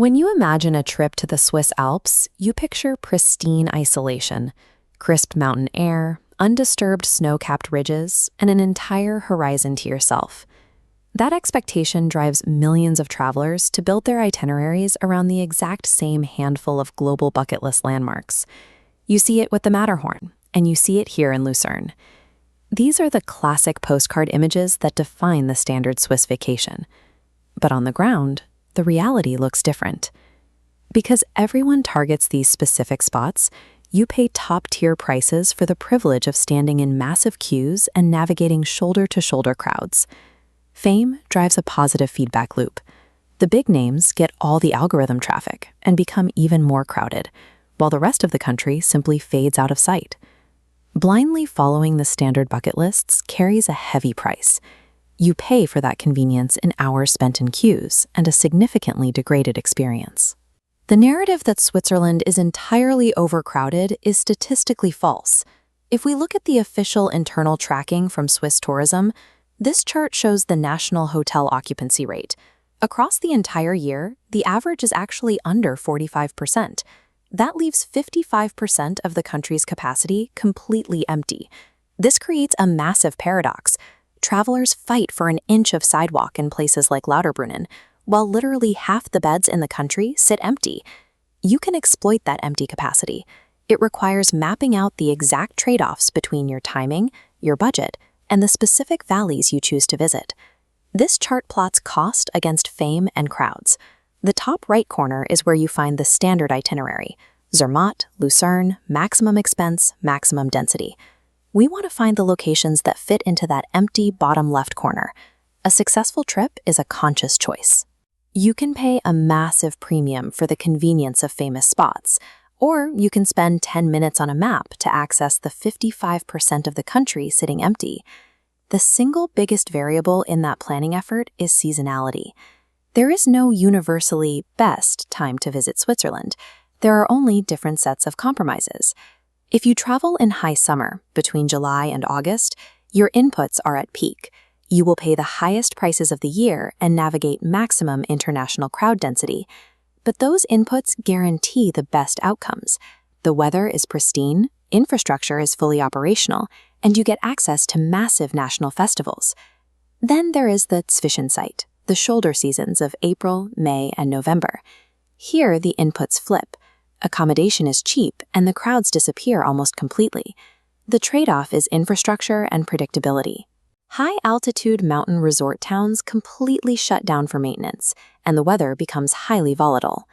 When you imagine a trip to the Swiss Alps, you picture pristine isolation, crisp mountain air, undisturbed snow-capped ridges, and an entire horizon to yourself. That expectation drives millions of travelers to build their itineraries around the exact same handful of global bucket list landmarks. You see it with the Matterhorn, and you see it here in Lucerne. These are the classic postcard images that define the standard Swiss vacation. But on the ground, the reality looks different. Because everyone targets these specific spots, you pay top-tier prices for the privilege of standing in massive queues and navigating shoulder-to-shoulder crowds. Fame drives a positive feedback loop. The big names get all the algorithm traffic and become even more crowded, while the rest of the country simply fades out of sight. Blindly following the standard bucket lists carries a heavy price. You pay for that convenience in hours spent in queues and a significantly degraded experience. The narrative that Switzerland is entirely overcrowded is statistically false. If we look at the official internal tracking from Swiss tourism, this chart shows the national hotel occupancy rate. Across the entire year, the average is actually under 45%. That leaves 55% of the country's capacity completely empty. This creates a massive paradox. Travelers fight for an inch of sidewalk in places like Lauterbrunnen, while literally half the beds in the country sit empty. You can exploit that empty capacity. It requires mapping out the exact trade-offs between your timing, your budget, and the specific valleys you choose to visit. This chart plots cost against fame and crowds. The top right corner is where you find the standard itinerary: Zermatt, Lucerne, maximum expense, maximum density. We want to find the locations that fit into that empty bottom left corner. A successful trip is a conscious choice. You can pay a massive premium for the convenience of famous spots, or you can spend 10 minutes on a map to access the 55% of the country sitting empty. The single biggest variable in that planning effort is seasonality. There is no universally best time to visit Switzerland. There are only different sets of compromises. If you travel in high summer, between July and August, your inputs are at peak. You will pay the highest prices of the year and navigate maximum international crowd density. But those inputs guarantee the best outcomes. The weather is pristine, infrastructure is fully operational, and you get access to massive national festivals. Then there is the Zwischenzeit, the shoulder seasons of April, May, and November. Here, the inputs flip. Accommodation is cheap, and the crowds disappear almost completely. The trade-off is infrastructure and predictability. High-altitude mountain resort towns completely shut down for maintenance, and the weather becomes highly volatile.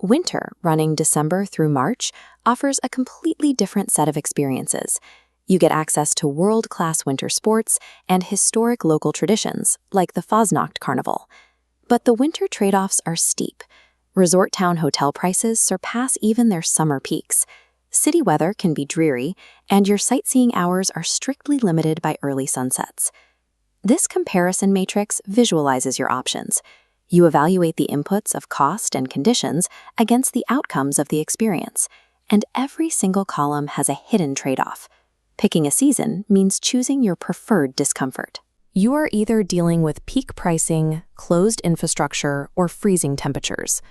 Winter, running December through March, offers a completely different set of experiences. You get access to world-class winter sports and historic local traditions, like the Fasnacht Carnival. But the winter trade-offs are steep. Resort town hotel prices surpass even their summer peaks. City weather can be dreary, and your sightseeing hours are strictly limited by early sunsets. This comparison matrix visualizes your options. You evaluate the inputs of cost and conditions against the outcomes of the experience, and every single column has a hidden trade-off. Picking a season means choosing your preferred discomfort. You are either dealing with peak pricing, closed infrastructure, or freezing temperatures.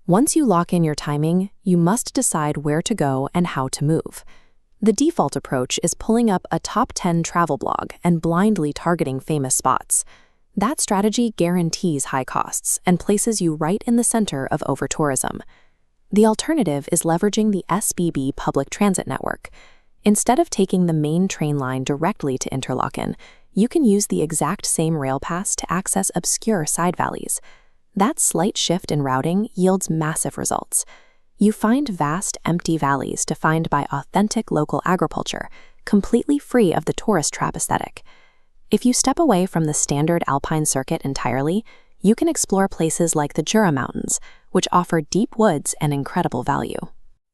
Once you lock in your timing, you must decide where to go and how to move. The default approach is pulling up a top 10 travel blog and blindly targeting famous spots. That strategy guarantees high costs and places you right in the center of over-tourism. The alternative is leveraging the SBB public transit network. Instead of taking the main train line directly to Interlaken, you can use the exact same rail pass to access obscure side valleys. That slight shift in routing yields massive results. You find vast, empty valleys defined by authentic local agriculture, completely free of the tourist trap aesthetic. If you step away from the standard alpine circuit entirely, you can explore places like the Jura Mountains, which offer deep woods and incredible value.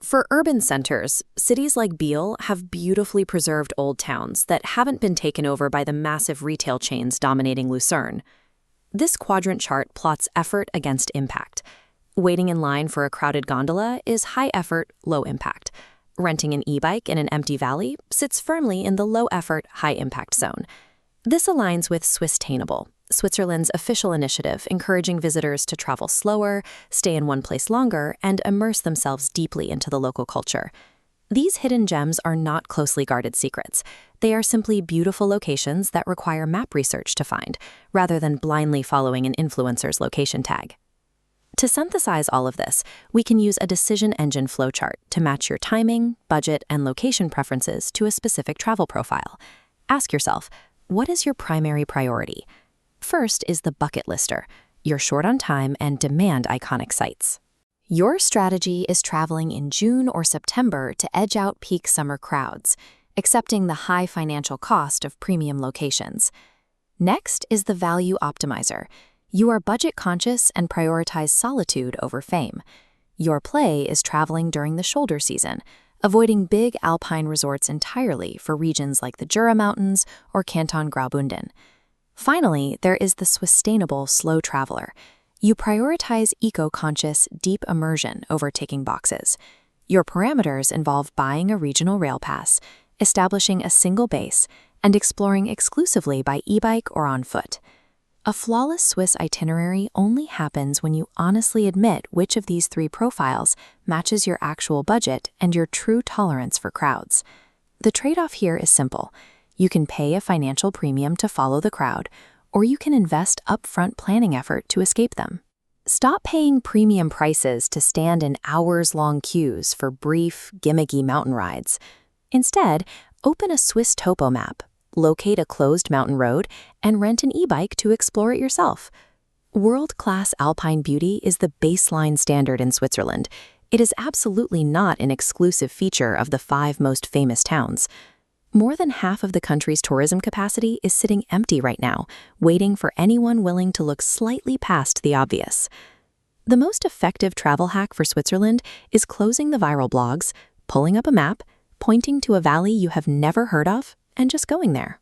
For urban centers, cities like Biel have beautifully preserved old towns that haven't been taken over by the massive retail chains dominating Lucerne. This quadrant chart plots effort against impact. Waiting in line for a crowded gondola is high effort, low impact. Renting an e-bike in an empty valley sits firmly in the low effort, high impact zone. This aligns with Swisstainable, Switzerland's official initiative encouraging visitors to travel slower, stay in one place longer, and immerse themselves deeply into the local culture. These hidden gems are not closely guarded secrets. They are simply beautiful locations that require map research to find, rather than blindly following an influencer's location tag. To synthesize all of this, we can use a decision engine flowchart to match your timing, budget, and location preferences to a specific travel profile. Ask yourself, what is your primary priority? First is the bucket lister. You're short on time and demand iconic sites. Your strategy is traveling in June or September to edge out peak summer crowds, accepting the high financial cost of premium locations. Next is the value optimizer. You are budget conscious and prioritize solitude over fame. Your play is traveling during the shoulder season, avoiding big alpine resorts entirely for regions like the Jura Mountains or Canton Graubünden. Finally, there is the sustainable slow traveler. You prioritize eco-conscious, deep immersion over ticking boxes. Your parameters involve buying a regional rail pass, establishing a single base, and exploring exclusively by e-bike or on foot. A flawless Swiss itinerary only happens when you honestly admit which of these three profiles matches your actual budget and your true tolerance for crowds. The trade-off here is simple. You can pay a financial premium to follow the crowd, or you can invest upfront planning effort to escape them. Stop paying premium prices to stand in hours-long queues for brief, gimmicky mountain rides. Instead, open a Swiss topo map, locate a closed mountain road, and rent an e-bike to explore it yourself. World-class alpine beauty is the baseline standard in Switzerland. It is absolutely not an exclusive feature of the 5 most famous towns. More than half of the country's tourism capacity is sitting empty right now, waiting for anyone willing to look slightly past the obvious. The most effective travel hack for Switzerland is closing the viral blogs, pulling up a map, pointing to a valley you have never heard of, and just going there.